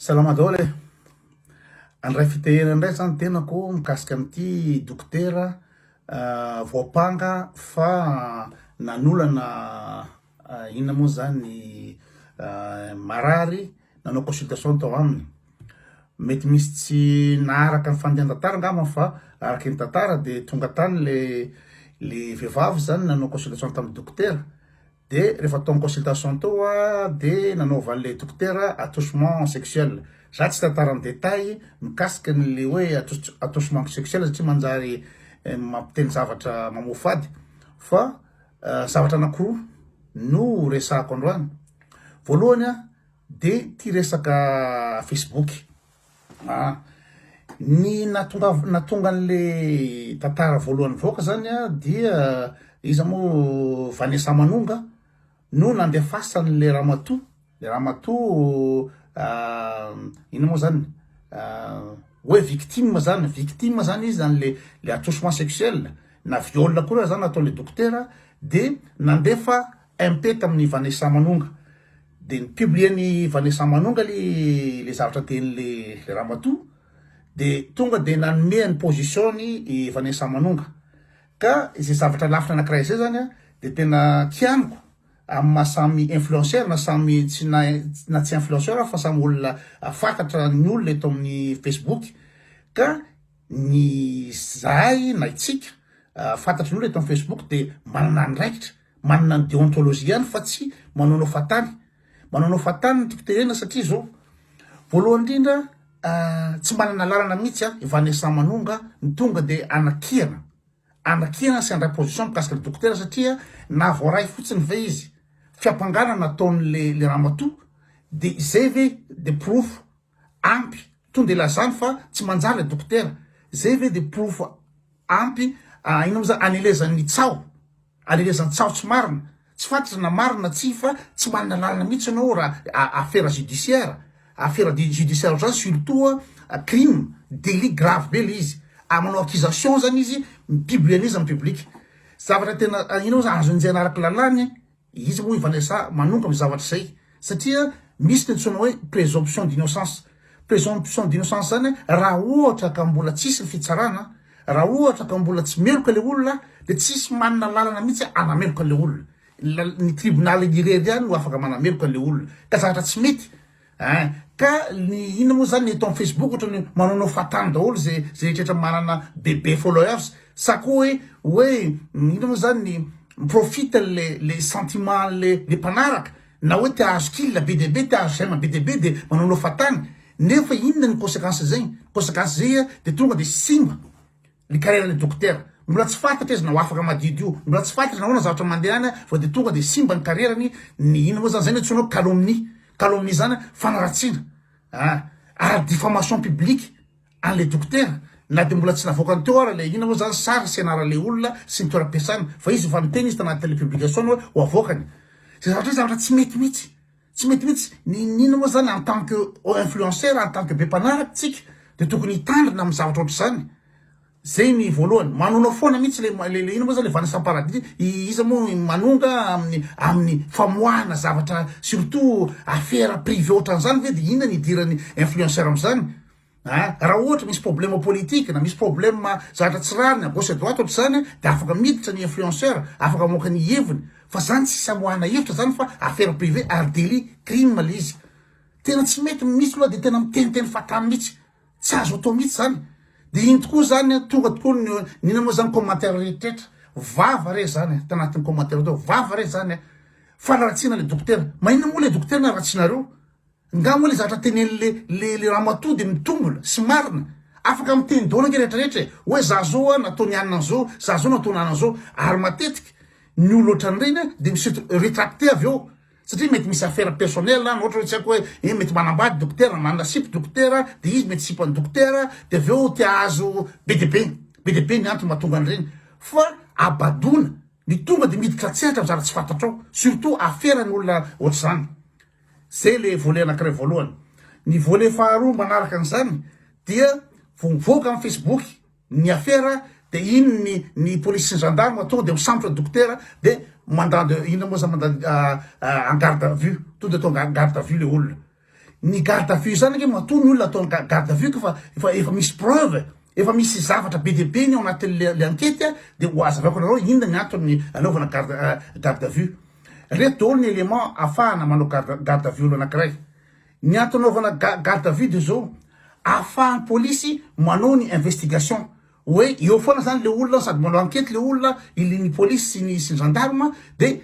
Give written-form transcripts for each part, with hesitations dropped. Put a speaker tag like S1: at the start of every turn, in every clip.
S1: Salama daholo e. Andray fitehena indray zany tenako mikasika amin'ity dokotera voapanga fa nanolana inona moa zany marary nanao consultation tao aminy. Mety misy tsy naharaka ny fandehan-tantara angamba fa araky ny tantara de tonga tany le vehivavy zany nanao consultation tamin'ny dokotera. De rehefa tao consultation tao de nanaova le dokotera attouchement sexuel. Za tsy tantara ny détail mikasika le hoe attouchement sexuel satria manjary mampiteny zavatra mamofady fa zavatra anankiroa no resahako androany. Voalohany de ty resaka Facebook. Ny natonga an'le tantara voalohany voaka zany dia iza moa Vanessa Manonga no nandefasany le Ramatoa. Le Ramatoa ina moa zany hoe victime zany izy zany le attouchement sexuel na viol koa zany ataon'le dokotera de nandefa MP tamin'ny Vanessa Manonga. De publieny Vanessa Manonga le zavatra ten'le Ramatoa de tonga de nanome ny positiony Vanessa Manonga. Ka izay zavatra lafina anankiray zay zany de tena tianiko amin'ny mahasamy influenceur na samy na tsy influenceur fa samy olona fantatra ny olona eto amin'ny Facebook. Ka ny zahay na itsika fantatra ny olona eto amin'ny Facebook de manana andraikitra, manana ny déontologie ihany fa tsy manao fatany. Manao fatany ny dokotera satria zao voalohany indrindra tsy manana lalana mihitsy Vanessa Manonga ny tonga de anakiana sy andray position mikasika le dokotera satria na voaray fotsiny ve izy fiapanganana ataon'le Ramatoa de zay ve de proof ampy tonga de lazany fa tsy manjary le dokotera. Zay ve de proof ampy ino moa anelezan'ny tsao tsy marina. Tsy fantatra na marina tsy fa tsy manana lalana mihitsy anao raha affaire judiciaire zany surtout crime délit grave be le izy manao accusation zany izy mipublianize amin'ny public. Zavatra tena ino moa azon'izay anaraka lalany izy moa Vanessa Manonga amin'ny zavatra zay satria misy tentsona hoe présomption d'innocence zany raha ohatra ka mbola tsisy ny fitsarana, raha ohatra ka mbola tsy meloka le olona de tsisy manana lalana mihitsy anameloka le olona. Ny tribunal irery ihany no afaka manameloka le olona ka zavatra tsy mety. Ka ny ina moa zany eto amin'ny Facebook ohatrany manao fatany daholo zay rehetra manana bebe followers sa koa hoe ina moa zany profite le sentiment le mpanaraka na hoe te azo killa be de be te azo zay be de be de manao fatany nefa inona ny conséquence zay de tonga de simba le carrière le dokotera. Mbola tsy fantatra izy na ho afaka madidio, mbola tsy fantatra na hoana zavatra mandehana fa de tonga de simba ny carrièreny ny ina moa zany zay no antsoina calomnie zany fanaratsiana ary diffamation publique an'le dokotera na de mbola tsy navoaka ny teo ara le ina moa zany sary sy anara le olona sy ny toeram-piasana fa izy fa miteny izy tanaty télépublication hoe ho avoakany. Zay zavatra tsy mety mihitsy ny ina moa zany en tant que influenceur en tant que be mpanaraka tsika de tokony hitandrina amin'ny zavatra ohatry zany. Zay ny voalohany manonao foana mihitsy le ina moa zany le Vanessa Paradis iza moa Manonga amin'ny famoahana zavatra surtout affaire privé ohatran'izany ve de inona ny idiran'ny influenceur am'izany. Raha ohatra misy problème politique na misy problème zavatra tsy rariny à gauche à droite ohatr'izany de afaka miditra ny influenceur afaka moaka ny heviny fa zany tsy samoahana hevitra zany fa affaire privé ary délit crime le izy. Tena tsy mety misy loha de tena miteniteny fatany mihitsy tsy azo atao mihitsy zany. De iny tokoa zany tonga tokoa nina moa zany commentaire rehetra vava re zany tanatin'ny commentaire tao vava re zany fanaratsiana le dokotera. Maina moa le dokotera na ratsinareo nga moa le zavatra tenen'le le Ramatoa de mitombola sy marina afaka miteny daholo ange rehetrarehetra hoe za zao nataony anina zao za zao nataony anina zao ary matetika ny olo ohatran'ireny de misy retracté avy eo satria mety misy affaire personnel na ohatra hoe tsy haiko hoe mety manambady dokotera manana sipy dokotera de izy mety sipany dokotera de avy eo te azo be de be ny antony mahatonga an'ireny fa abadona ny tonga de miditra tseratra mizara tsy fantatrao surtout affaire ny olona ohatr'izany. Zay le volet anankiray voalohany. Ny volet faharoa manaraka an'izany dia voaka amin'ny Facebook ny affaire de iny ny police sy ny gendarme tonga de misambotra dokotera de mandady ina moa zany mandady en garde à vue tonga de tonga en garde à vue le olona. ny garde à vue zany ke matoa ny olona atao garde à vue efa misy preuve efa misy zavatra be dia be ny ao anatin'le enquête de ho azavako anareo inona ny antony anaovana garde à vue reto daholo ny élément ahafahana manao garde à vue olo anankiray ny antony anaovana garde à vue de zao ahafahan'ny polisy manao ny investigation hoe eo foana zany le olona sady manao enquête le olona ny polisy sy ny gendarme de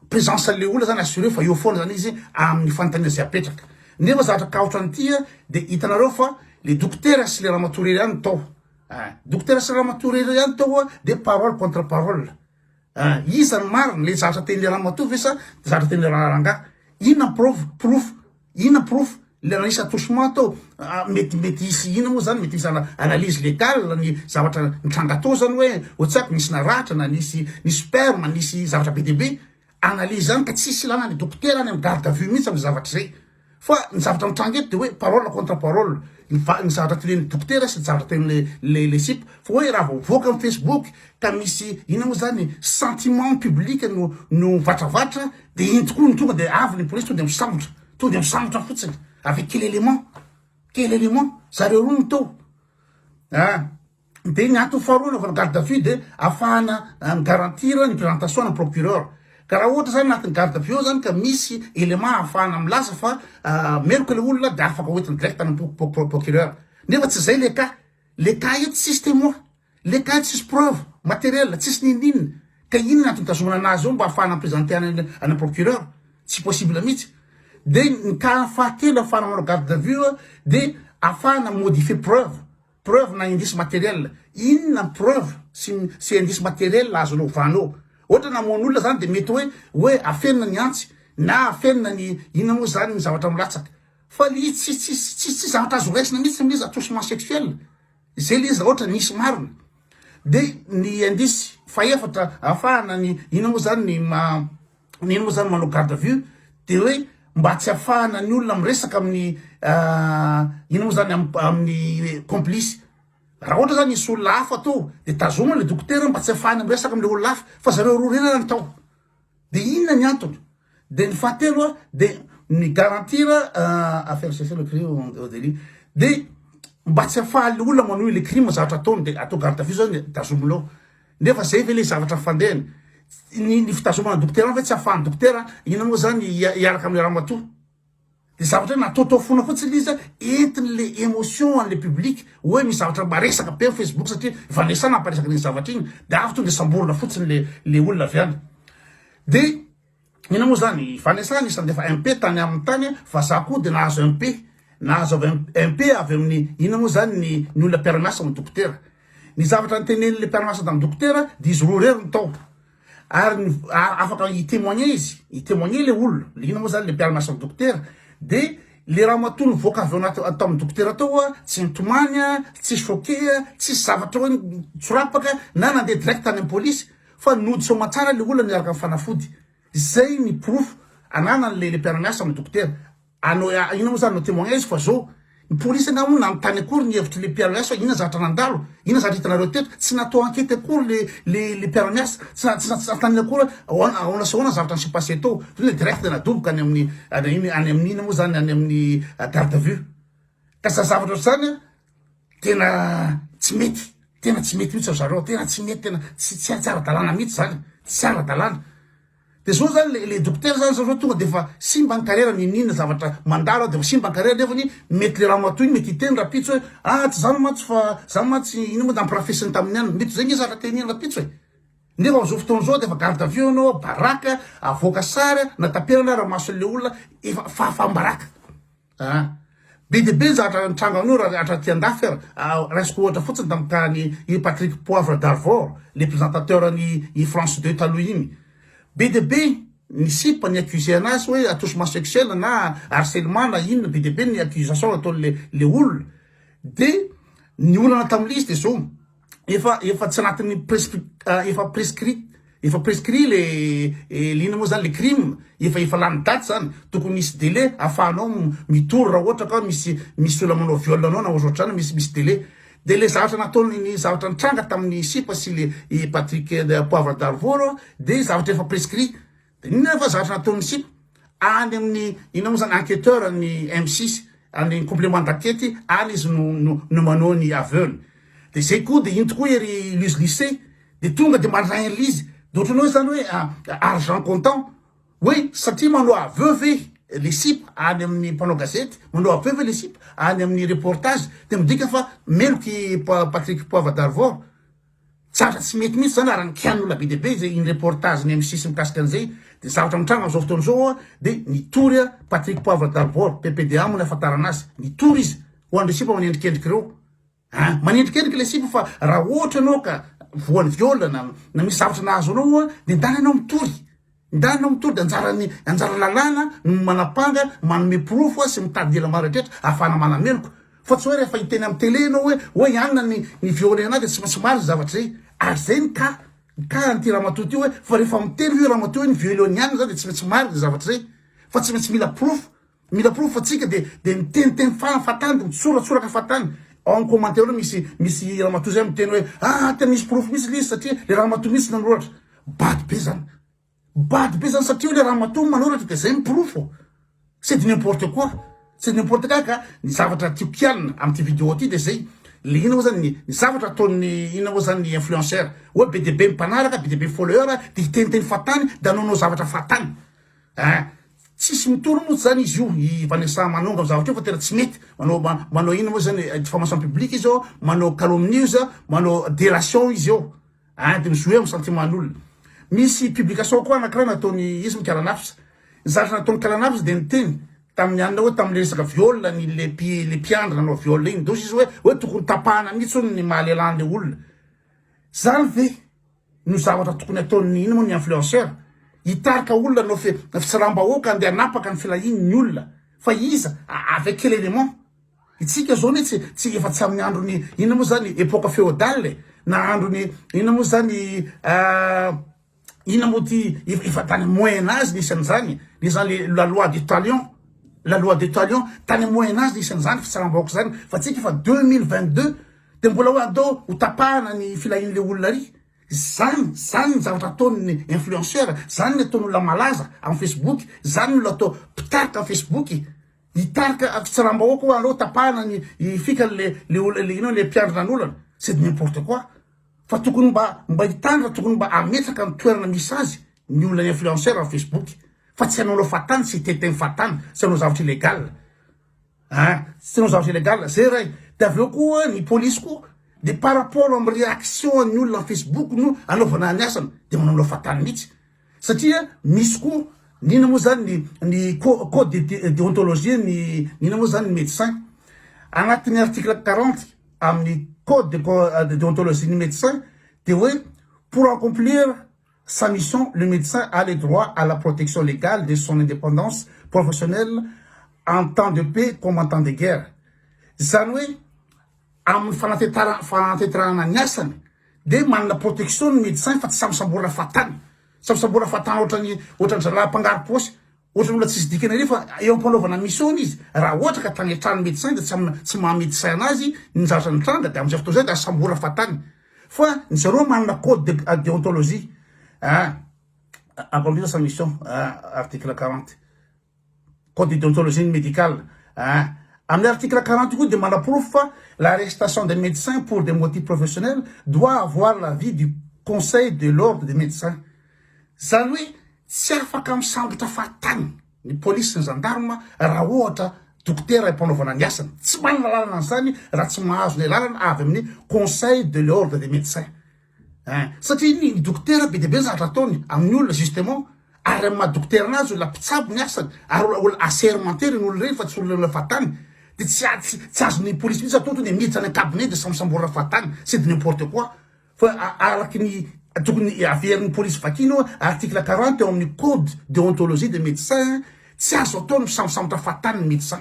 S1: présence le olona zany assuré fa eo foana zany izy amin'ny fanontaniana zay apetraka nefa zavatra kaotra an'ity de hitanareo fa le docteur sy le ramatorery ihany tao docteur sy le ramatorery ihany tao de parole contre parole izany marina le zavatra ten'le ramatoa ve sa zavatra ten'le rangaha inona proof le analyse attouchement tao mety isy ina moa zany mety isy analyse légale ny zavatra nitranga tao zany hoe ohatsako nisy naratra na nisy sperme nisy zavatra be dia be analyse zany ka tsisy ilana ny docteur any amin'ny garde à vue mihitsy amin'ny zavatra zay fa ny zavatra mitranga eto de hoe parole contre parole ny zavatra tenen'ny docteur sy ny zavatra ten'le sip fa hoe raha voavoaka amin'ny Facebook ka misy ina moa zany sentiment public no vatravatra de iny tokoa ny tonga de avy ny police tonga de misambotra fotsiny avec quel élément zareo roa ny tao de ny antony faharoa naovana garde à vue de ahafahana garantira ny présentation na procureur ka raha ohatra zany anatin'ny garde à vue zany ka misy élément ahafahana milaza fa meloka le olona de afaka hoentiny direct any procureur nefa tsy zay le cas io tsisy témoin le cas tsisy preuve matériel tsisy ninina ka inona antony tazomana anazy eo mba ahafahana présenter any procureur tsy possible mihitsy de ny cas fahatelo ahafahana manao garde à vue de ahafahana modifier preuve na indice matériel inona preuve sy indice matériel azonao vanao ohatra namoan'olona zany de mety hoe afenina ny antsy na afenina ny inona moa zany ny zavatra milatsaka fa le tsy zavatra azo raisina mihitsy ami'izy attouchement sexuel zay le izy ohatra nisy marina de ny indice faefatra ahafahana ny inona moa zany manao garde à vue de hoe mba tsy ahafahana ny olona miresaka amin'ny ina moa zany amin'ny complice raha ohatra zany nisy olona hafa to de tazoma le docteur mba tsy ahafahana miresaka am'le olona hafa fa zareo roa rena ny tao de inona ny antony de ny fahatelo de ny garantira affaire sexuelle crime au délit de mba tsy ahafahan'le olona manohy le crime zavatra ataony de atao garde à vue zany tazominao nefa zay ve le zavatra fandehany ny fitazomana docteur fa tsy ahafahan'ny docteur ina moa zany iaraka amin'ny ramatoa de zavatra hoe nataotao fona fotsiny izy entiny le émotion an'le public hoe misy zavatra maresaka be amin'ny Facebook satria vanesana amparesaka ny zavatra iny de avy to de samborona fotsiny le olona avy any de ina moa zany fanesana isany defa MP tany amin'ny tany fa za koa de nahazo MP avy amin'ny ina moa zany ny olona permiasa amin'ny docteur ny zavatra nytenen'le permiasa amin'ny docteur de izy roa rery ny tao ary afaka itémoigner le olona le ina moa zany le permiasa amin'ny docteur de le raha matoa nivoaka avy atao amin'ny docteur atao tsy nitomany tsy choqué tsy zavatra hoe tsorapaka na nandeha direct tany amin'ny polisy fa nody somatsara le olona niaraka amin'ny fanafody zay ny proof ananany le permiasa amin'ny docteur anao ina moa zany no témoigner izy fa zao ny polisy na moa nanontany akory ny hevitry le permiasa ina zavatra nandalo ina zavatra hitanareo teto tsy natao enquête akory le permiasa tsy natany akory ahoana sy ahoana zavatra nisy passé tao le direct nadoboka any amin'ny ina moa zany any amin'ny garde à vue ka sa zavatra zany tena tsy mety mihitsy zareo tena tsy mety tena tsy ara-dalàna mihitsy zany tsy ara-dalàna de zao zany le docteur zany zao tonga defa simba ny carrière ninina zavatra mandalo defa simba ny carrière nefany mety le raha matoy mety hiteny rapitso hoe tsy zany matsy fa zany matsy ino moa namprofesiny tamin'ny any mety zay ny zavatra teniny rapitso nefa am'izao fotoana zao defa garde à vue anao baraka avoaka sary nataperana raha mason'le olona efa fafambaraka be de be zavatra nitranga amin'io raha atraty andafy raisiko ohatra fotsiny tamikany Patrick Poivre d'Arvor le présentateur ny France 2 taloha iny be de be ny sipa ny accusé anazy hoe attouchement sexuel na harcèlement na inona be de be ny accusation ataon'le olona de ny olana tamin'le izy de zao efa tsy anatin'ny efa prescrit le ina moa zany le crime efa lany daty zany tokony misy délai ahafahanao mitory raha ohatra ka misy olona manao viol anao na ohatrohatrany misy délai de le zavatra nataony zavatra nitranga tamin'ny sipa sy le Patrick Poivre d'Arvor de zavatra efa prescrit de nefa zavatra nataon'ny sipa any amin'ny ina moa zany enquêteur ny M6 any complément d'enquête any izy no manao ny aveugle de zay koa de ino tokoa ery lycée de tonga de mandray an'izy de ohatranao zany hoe argent comptant hoe satria manao aveu ve les sipa any amin'ny mpanao gazety manao aveu ve les sipa any amin'ny reportage de midika fa meloky Patrick Poivre d'Arvor zavatra tsy mety mihitsy zany raha nikian'olona be deaibe zay iny reportage ny M6 mikasika an'izay de zavatra mitranga am'izao fotoana zao de nitory Patrick Poivre d'Arvor PPDA moa ny ahafantarana azy nitory izy ho an'ireo sipa manendrikendriky reo manendrikendriky le sipa fa raha ohatra anao ka voan'ny viole na misy zavatra nahazo anao de ndany anao mitory de anjara lalàna no manapanga manome profo sy mitady ela maretrehatra ahafana manameloko fa tsy hoe rehefa hiteny amin'ny télé anao hoe ianona ny viole anazy de tsy maintsy maro zavatra zay ary zay ny ka an'ity ramatoa ty hoe fa rehefa miteny io ramatoa hoe ny viole ianona zany de tsy maintsy maro de zavatra zay fa tsy maintsy mila profo fa tsika de miteniteny fatany de mitsoratsoraka fatany en commentaire misy ramatoa zay miteny hoe tena misy profo misy lizy satria le ramatoa misy nanoratra bady be zany satria le ramatoa manoratra de zay miprofo c'est de n'importe quoi ka ny zavatra tiako kialina am'ty vidéo ty de zay le ina moa zany ny zavatra ataon'ny ina moa zany ny influenceur hoe be deaibe mimpanaraka be deaibe followeur de hiteniteny fatany de anaonao zavatra fatany tsisy mitory moa zany izy io ivanesa manonga am zavatra io fa tena tsy mety manao ina moa zany diffamation publique izy ao manao calomnie izy manao délation izy ao de mizoe amy sentimentan'olona misy publication koa anakiraha nataony izy mikalanafisa ny zavatra nataony kalanafisa de niteny tamin'ny anina hoe tamin'le resaka viole le mpiandra nanao viole igny dos izy hoe tokony tapahana mihitsy ny mahalelan'le olona zany ve no zavatra tokony ataony ina moa ny influenceur hitarika olona nao fitsaramba-oaka andeha anapaka ny filahiny ny olona fa iza avec quel élément itsika zao ne tsy efa tsy amin'ny androny ina moa zany époque féodale na androny ina moa zany ina moa ty efa tany moyen âge nisy an'izany le zany la loi de talion tany moyen âge nisy an'izany fitsaramba-oaka zany fa tsika efa 2022 de mbola hoe atao ho tapahana ny filahin'le olona ry zany ny zavatra ataony influenceur zany ny ataon'olona malaza amin'ny Facebook zany no atao mpitarika amin'ny Facebook hitarika fitsaramba-oaka hoe aleo tapahana ny fikan'le ino le mpiandrina n'olana c'est de n'importe quoi fa tokony mba hitandra tokony mba ametraka amin'ny toerana misy azy ny olona ny influenceur amin'ny Facebook fa tsy hanao fatany sy hiteteny fatany sy hanao zavatra illégal sy hanao zavatra illégal zay ray de aveo koa ny police koa de par rapport amin'ny réaction ny olona amin'ny Facebook no anaovana ny asany de manao fatany mihitsy satria misy koa nina moa zany ny code déontologie nina moa zany ny médecin agnatin'ny article 40 amin'ny code de déontologie du médecin de ouais, pour accomplir sa mission, le médecin a le droit à la protection légale de son indépendance professionnelle en temps de paix comme en temps de guerre. Zanoué, am fanatetrahana ny asany de manana protection ny médecin fa tsy samsamborana fatany samsamborana fatany ohatrany zala mpangaro posy ohatrany olona tsisy dikany re fa eo ampanaovana mission izy raha ohatra ka tagnetrany médecin de tsy maha médecin anazy ny zavatra nitranga de am'izay fotoa zay de asamborana fatany fa ny zareo manana code de déontologie accomplir sa mission article 40 code de déontologie médicale Amin'ny article 40 de Malaprouf, l'arrestation des médecins pour des motifs professionnels doit avoir l'avis du conseil de l'ordre des médecins. Zany hoe tsy afaka misambotra fatany ny police ny gendarme raha ohatra dokotera impanaovana ny asany. Tsy manana lalana an'izany raha tsy mahazo ny lalana avy amin'ny conseil de l'ordre des médecins. Satria ny dokotera be dia be zavatra ataony amin'ny olona justement ary amin'ny maha dokotera anazy olona mpitsabo ny asany ary olona assermentery ny olona reny fa tsy olona fatany. De tsy azony police mihitsy atao de miditra ny cabinet de samsamborana fatany c'est de n'importe quoi fa araky ny tokony averin'ny police vakino article 40 eo amin'ny code déontologie de médecin tsy azo atao ny samsambotra fatany ny médecin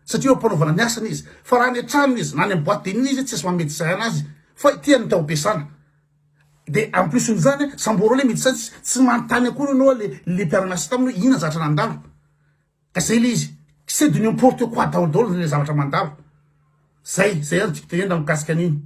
S1: satria ampanaovana ny asany izy fa raha ny antranony izy na ny boîte de nuit izy tsy azo mamédecin anazy fa tiany tao ampiasana de en plus n'izany samboro le médecin tsy manontany akory anao le mpiara-miasa taminy hoe inona zavatra nandalo ka zay le izy c'est de n'importe quoi daholo les zavatra mandalo zay zany tsika tegna mikasika an'iny